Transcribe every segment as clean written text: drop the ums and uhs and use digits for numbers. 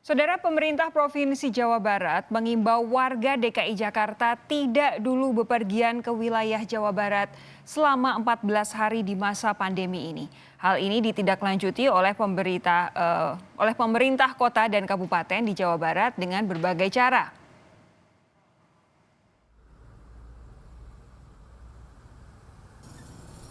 Saudara, pemerintah Provinsi Jawa Barat mengimbau warga DKI Jakarta tidak dulu bepergian ke wilayah Jawa Barat selama 14 hari di masa pandemi ini. Hal ini ditindaklanjuti oleh pemerintah kota dan kabupaten di Jawa Barat dengan berbagai cara.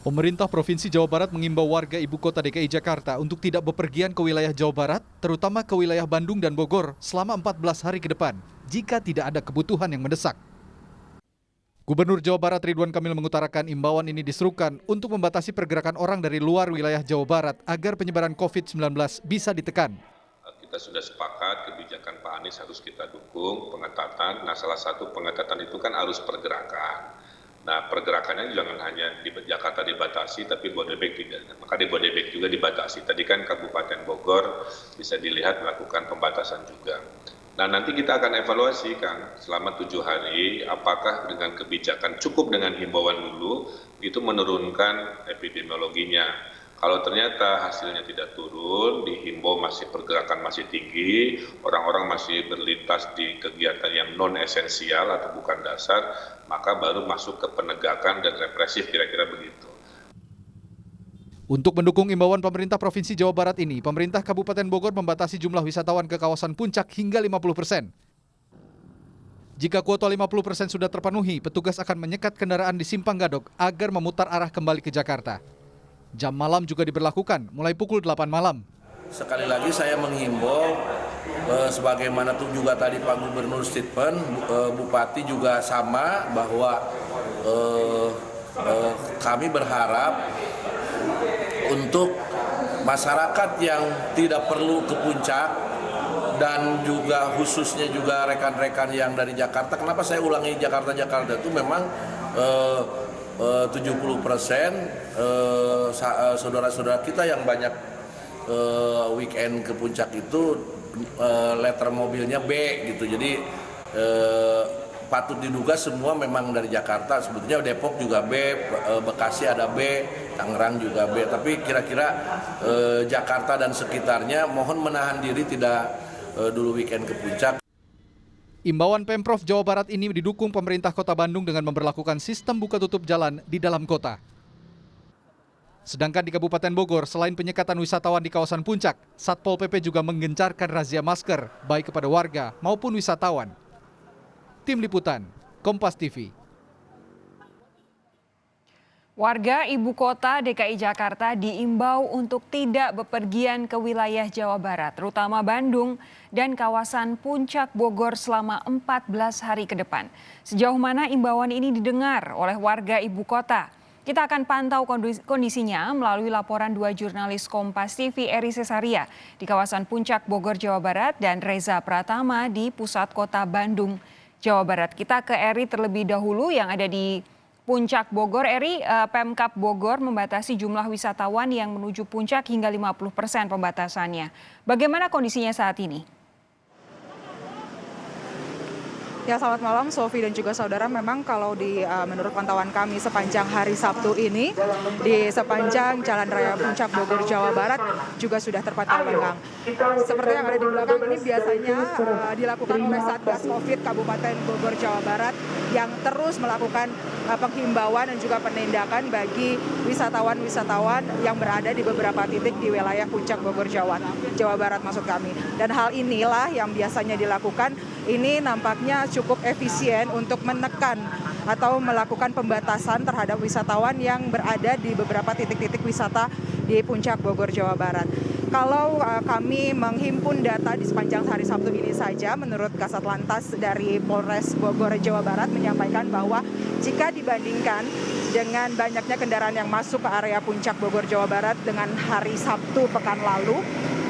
Pemerintah Provinsi Jawa Barat mengimbau warga ibu kota DKI Jakarta untuk tidak bepergian ke wilayah Jawa Barat, terutama ke wilayah Bandung dan Bogor selama 14 hari ke depan, jika tidak ada kebutuhan yang mendesak. Gubernur Jawa Barat Ridwan Kamil mengutarakan imbauan ini diserukan untuk membatasi pergerakan orang dari luar wilayah Jawa Barat agar penyebaran COVID-19 bisa ditekan. Kita sudah sepakat kebijakan Pak Anies harus kita dukung pengetatan. Nah, salah satu pengetatan itu kan arus pergerakan. Nah, pergerakannya jangan hanya di Jakarta dibatasi, tapi Bodebek tidak. Maka di Bodebek juga dibatasi. Tadi kan Kabupaten Bogor bisa dilihat melakukan pembatasan juga. Nah, nanti kita akan evaluasi, Kang, selama 7 hari, apakah dengan kebijakan cukup dengan himbauan dulu, itu menurunkan epidemiologinya. Kalau ternyata hasilnya tidak turun, dihimbau masih pergerakan masih tinggi, orang-orang masih berlintas di kegiatan yang non-esensial atau bukan dasar, maka baru masuk ke penegakan dan represif, kira-kira begitu. Untuk mendukung imbauan pemerintah Provinsi Jawa Barat ini, pemerintah Kabupaten Bogor membatasi jumlah wisatawan ke kawasan puncak hingga 50%. Jika kuota 50% sudah terpenuhi, petugas akan menyekat kendaraan di Simpang Gadok agar memutar arah kembali ke Jakarta. Jam malam juga diberlakukan mulai pukul 8 malam. Sekali lagi saya menghimbau, sebagaimana tuh juga tadi Pak Gubernur statement, Bupati juga sama, bahwa kami berharap untuk masyarakat yang tidak perlu ke puncak dan juga khususnya juga rekan-rekan yang dari Jakarta. Kenapa saya ulangi Jakarta itu memang 70% saudara-saudara kita yang banyak weekend ke puncak itu letter mobilnya B gitu. Jadi patut diduga semua memang dari Jakarta. Sebetulnya Depok juga B, Bekasi ada B, Tangerang juga B. Tapi kira-kira Jakarta dan sekitarnya mohon menahan diri tidak dulu weekend ke puncak. Imbauan Pemprov Jawa Barat ini didukung pemerintah Kota Bandung dengan memberlakukan sistem buka tutup jalan di dalam kota. Sedangkan di Kabupaten Bogor, selain penyekatan wisatawan di kawasan puncak, Satpol PP juga menggencarkan razia masker baik kepada warga maupun wisatawan. Tim Liputan, Kompas TV. Warga ibu kota DKI Jakarta diimbau untuk tidak bepergian ke wilayah Jawa Barat, terutama Bandung dan kawasan Puncak Bogor selama 14 hari ke depan. Sejauh mana imbauan ini didengar oleh warga ibu kota? Kita akan pantau kondisinya melalui laporan 2 jurnalis Kompas TV, Eri Cesaria di kawasan Puncak Bogor, Jawa Barat, dan Reza Pratama di pusat kota Bandung, Jawa Barat. Kita ke Eri terlebih dahulu yang ada di Puncak Bogor. Eri, Pemkab Bogor membatasi jumlah wisatawan yang menuju puncak hingga 50% pembatasannya. Bagaimana kondisinya saat ini? Ya, selamat malam Sofi dan juga saudara. Memang kalau menurut pantauan kami sepanjang hari Sabtu ini di sepanjang Jalan Raya Puncak Bogor, Jawa Barat juga sudah terpantau lengang. Seperti yang ada di belakang ini biasanya dilakukan oleh Satgas Covid Kabupaten Bogor, Jawa Barat yang terus melakukan penghimbauan dan juga penindakan bagi wisatawan-wisatawan yang berada di beberapa titik di wilayah Puncak Bogor, Jawa Barat maksud kami. Dan hal inilah yang biasanya dilakukan, ini nampaknya cukup efisien untuk menekan atau melakukan pembatasan terhadap wisatawan yang berada di beberapa titik-titik wisata di Puncak Bogor, Jawa Barat. Kalau kami menghimpun data di sepanjang hari Sabtu ini saja, menurut Kasat Lantas dari Polres Bogor, Jawa Barat menyampaikan bahwa jika dibandingkan dengan banyaknya kendaraan yang masuk ke area Puncak Bogor, Jawa Barat dengan hari Sabtu pekan lalu,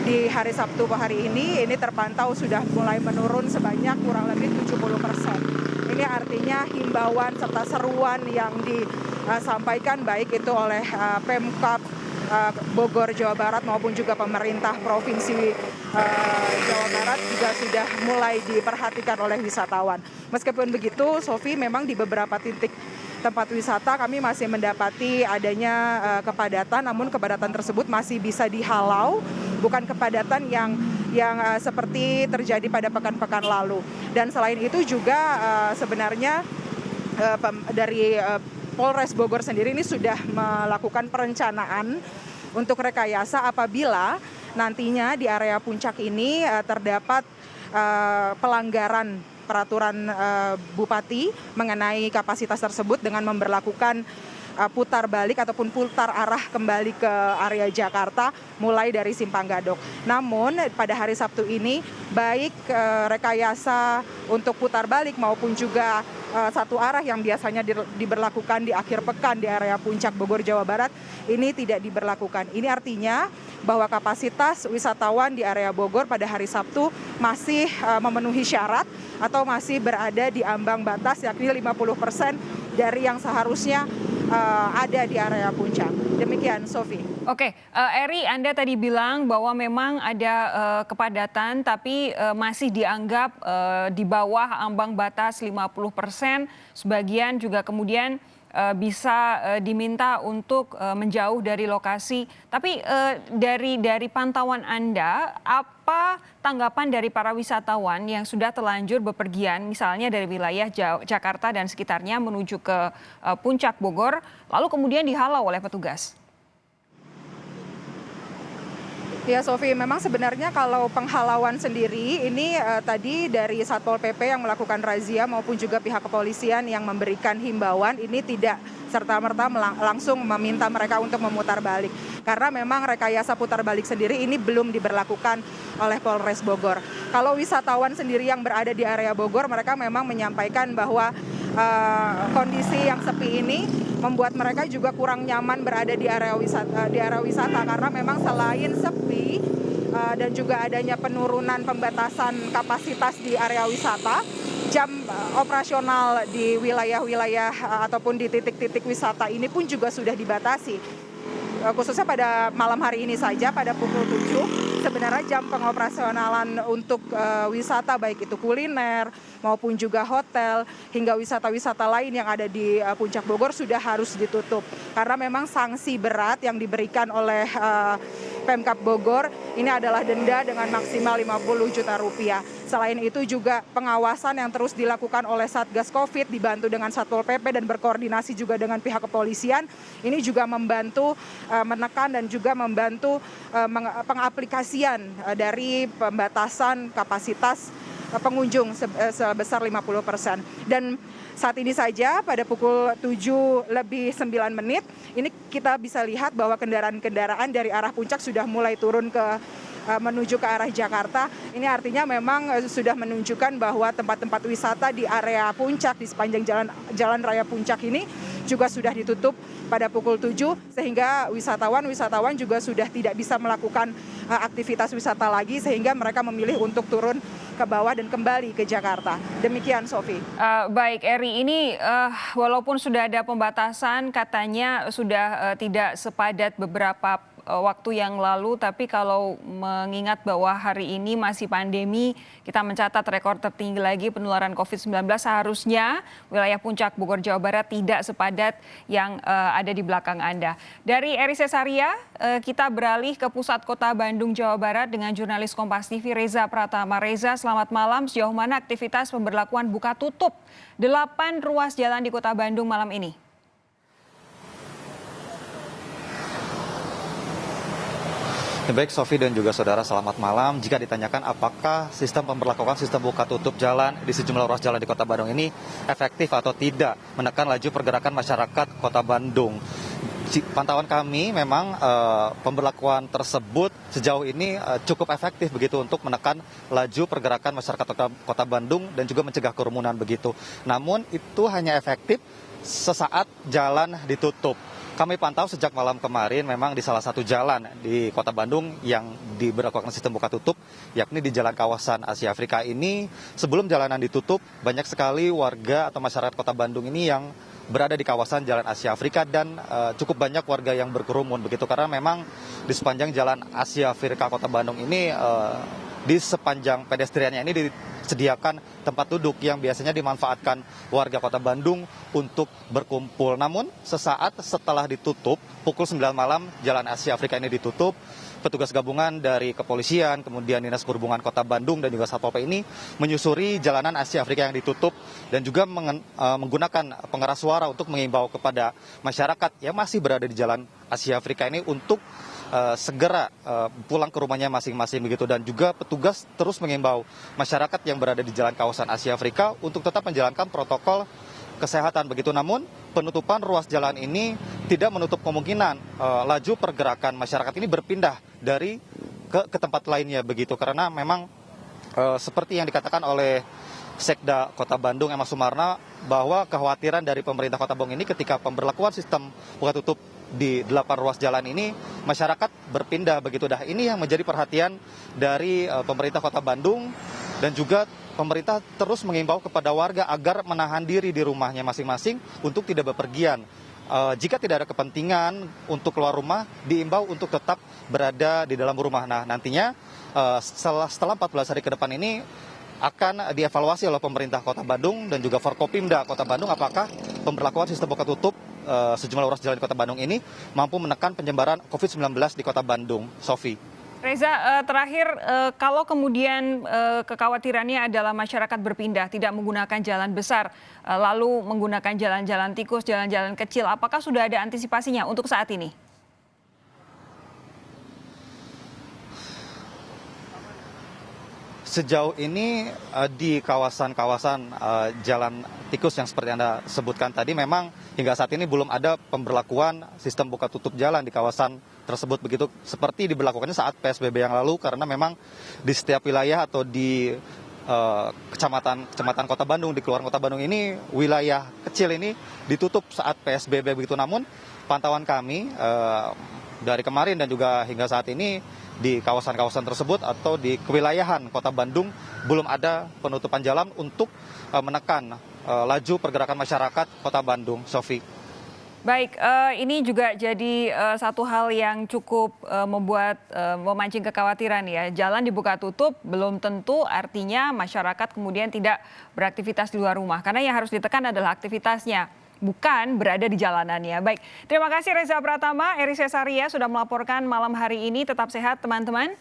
di hari Sabtu hari ini terpantau sudah mulai menurun sebanyak kurang lebih 70%. Ini artinya himbauan serta seruan yang disampaikan baik itu oleh Pemkab Bogor, Jawa Barat maupun juga pemerintah Provinsi Jawa Barat juga sudah mulai diperhatikan oleh wisatawan. Meskipun begitu, Sofi, memang di beberapa titik tempat wisata kami masih mendapati adanya kepadatan, namun kepadatan tersebut masih bisa dihalau, bukan kepadatan yang yang seperti terjadi pada pekan-pekan lalu. Dan selain itu juga sebenarnya dari Polres Bogor sendiri ini sudah melakukan perencanaan untuk rekayasa apabila nantinya di area puncak ini terdapat pelanggaran peraturan Bupati mengenai kapasitas tersebut dengan memberlakukan putar balik ataupun putar arah kembali ke area Jakarta mulai dari Simpang Gadok. Namun pada hari Sabtu ini baik rekayasa untuk putar balik maupun juga satu arah yang biasanya diberlakukan di akhir pekan di area Puncak Bogor, Jawa Barat ini tidak diberlakukan. Ini artinya bahwa kapasitas wisatawan di area Bogor pada hari Sabtu masih memenuhi syarat atau masih berada di ambang batas yakni 50% dari yang seharusnya ada di area puncak. Demikian, Sofi. Oke, Eri, Anda tadi bilang bahwa memang ada kepadatan tapi masih dianggap di bawah ambang batas 50%. Sebagian juga kemudian bisa diminta untuk menjauh dari lokasi. Tapi dari pantauan Anda, apa tanggapan dari para wisatawan yang sudah terlanjur bepergian, misalnya dari wilayah Jakarta dan sekitarnya menuju ke Puncak Bogor, lalu kemudian dihalau oleh petugas? Ya, Sofi, memang sebenarnya kalau penghalauan sendiri ini tadi dari Satpol PP yang melakukan razia maupun juga pihak kepolisian yang memberikan himbauan ini tidak serta-merta langsung meminta mereka untuk memutar balik. Karena memang rekayasa putar balik sendiri ini belum diberlakukan oleh Polres Bogor. Kalau wisatawan sendiri yang berada di area Bogor, mereka memang menyampaikan bahwa kondisi yang sepi ini membuat mereka juga kurang nyaman berada di area wisata karena memang selain sepi dan juga adanya penurunan pembatasan kapasitas di area wisata, jam operasional di wilayah-wilayah ataupun di titik-titik wisata ini pun juga sudah dibatasi. Khususnya pada malam hari ini saja pada pukul 7 sebenarnya jam pengoperasionalan untuk wisata baik itu kuliner maupun juga hotel hingga wisata-wisata lain yang ada di Puncak Bogor sudah harus ditutup karena memang sanksi berat yang diberikan oleh Pemkab Bogor ini adalah denda dengan maksimal 50 juta rupiah. Selain itu juga pengawasan yang terus dilakukan oleh Satgas Covid dibantu dengan Satpol PP dan berkoordinasi juga dengan pihak kepolisian ini juga membantu menekan dan juga membantu pengaplikasian dari pembatasan kapasitas pengunjung sebesar 50%. Dan saat ini saja pada pukul 7:09 ini kita bisa lihat bahwa kendaraan-kendaraan dari arah puncak sudah mulai turun menuju ke arah Jakarta. Ini artinya memang sudah menunjukkan bahwa tempat-tempat wisata di area puncak di sepanjang jalan raya puncak ini juga sudah ditutup pada pukul 7 sehingga wisatawan juga sudah tidak bisa melakukan aktivitas wisata lagi sehingga mereka memilih untuk turun ke bawah dan kembali ke Jakarta. Demikian, Sofi. Baik, Eri, ini walaupun sudah ada pembatasan katanya sudah tidak sepadat beberapa waktu yang lalu, tapi kalau mengingat bahwa hari ini masih pandemi, kita mencatat rekor tertinggi lagi penularan COVID-19, seharusnya wilayah Puncak Bogor, Jawa Barat tidak sepadat yang ada di belakang Anda. Dari Eri Cesaria, kita beralih ke pusat kota Bandung, Jawa Barat dengan jurnalis Kompas TV Reza Pratama. Reza, selamat malam. Sejauh mana aktivitas pemberlakuan buka tutup 8 ruas jalan di kota Bandung malam ini? Baik, Sofi dan juga saudara, selamat malam. Jika ditanyakan apakah sistem pemberlakuan sistem buka tutup jalan di sejumlah ruas jalan di kota Bandung ini efektif atau tidak menekan laju pergerakan masyarakat kota Bandung. Pantauan kami memang pemberlakuan tersebut sejauh ini cukup efektif begitu untuk menekan laju pergerakan masyarakat kota Bandung dan juga mencegah kerumunan begitu. Namun itu hanya efektif sesaat jalan ditutup. Kami pantau sejak malam kemarin memang di salah satu jalan di kota Bandung yang diberlakukan sistem buka tutup, yakni di jalan kawasan Asia Afrika ini, sebelum jalanan ditutup, banyak sekali warga atau masyarakat kota Bandung ini yang berada di kawasan Jalan Asia Afrika dan cukup banyak warga yang berkerumun begitu karena memang di sepanjang Jalan Asia Afrika Kota Bandung ini di sepanjang pedestriannya ini disediakan tempat duduk yang biasanya dimanfaatkan warga Kota Bandung untuk berkumpul. Namun sesaat setelah ditutup, pukul 9 malam Jalan Asia Afrika ini ditutup. Petugas gabungan dari kepolisian, kemudian Dinas Perhubungan Kota Bandung dan juga Satpol PP ini menyusuri jalanan Asia Afrika yang ditutup dan juga menggunakan pengeras suara untuk mengimbau kepada masyarakat yang masih berada di Jalan Asia Afrika ini untuk segera pulang ke rumahnya masing-masing begitu, dan juga petugas terus mengimbau masyarakat yang berada di jalan kawasan Asia Afrika untuk tetap menjalankan protokol kesehatan begitu. Namun penutupan ruas jalan ini tidak menutup kemungkinan laju pergerakan masyarakat ini berpindah dari ke tempat lainnya begitu, karena memang seperti yang dikatakan oleh Sekda Kota Bandung Emma Sumarna bahwa kekhawatiran dari pemerintah Kota Bandung ini ketika pemberlakuan sistem buka tutup di 8 ruas jalan ini masyarakat berpindah begitu. Dah ini yang menjadi perhatian dari pemerintah Kota Bandung, dan juga pemerintah terus mengimbau kepada warga agar menahan diri di rumahnya masing-masing untuk tidak bepergian. Jika tidak ada kepentingan untuk keluar rumah, diimbau untuk tetap berada di dalam rumah. Nah, nantinya setelah 14 hari ke depan ini akan dievaluasi oleh pemerintah Kota Bandung dan juga Forkopimda Kota Bandung apakah pemberlakuan sistem buka tutup sejumlah ruas jalan di Kota Bandung ini mampu menekan penyebaran COVID-19 di Kota Bandung. Sofi. Reza, terakhir kalau kemudian kekhawatirannya adalah masyarakat berpindah, tidak menggunakan jalan besar, lalu menggunakan jalan-jalan tikus, jalan-jalan kecil, apakah sudah ada antisipasinya untuk saat ini? Sejauh ini di kawasan-kawasan jalan tikus yang seperti Anda sebutkan tadi, memang hingga saat ini belum ada pemberlakuan sistem buka tutup jalan di kawasan tersebut begitu, seperti diberlakukannya saat PSBB yang lalu, karena memang di setiap wilayah atau di kecamatan Kota Bandung, di keluar Kota Bandung ini, wilayah kecil ini ditutup saat PSBB begitu. Namun pantauan kami dari kemarin dan juga hingga saat ini di kawasan-kawasan tersebut atau di kewilayahan Kota Bandung belum ada penutupan jalan untuk menekan laju pergerakan masyarakat Kota Bandung. Sofi. Baik, ini juga jadi satu hal yang cukup memancing kekhawatiran ya. Jalan dibuka tutup belum tentu artinya masyarakat kemudian tidak beraktivitas di luar rumah. Karena yang harus ditekan adalah aktivitasnya, bukan berada di jalanannya. Baik, terima kasih Reza Pratama, Eri Cesaria sudah melaporkan malam hari ini. Tetap sehat teman-teman.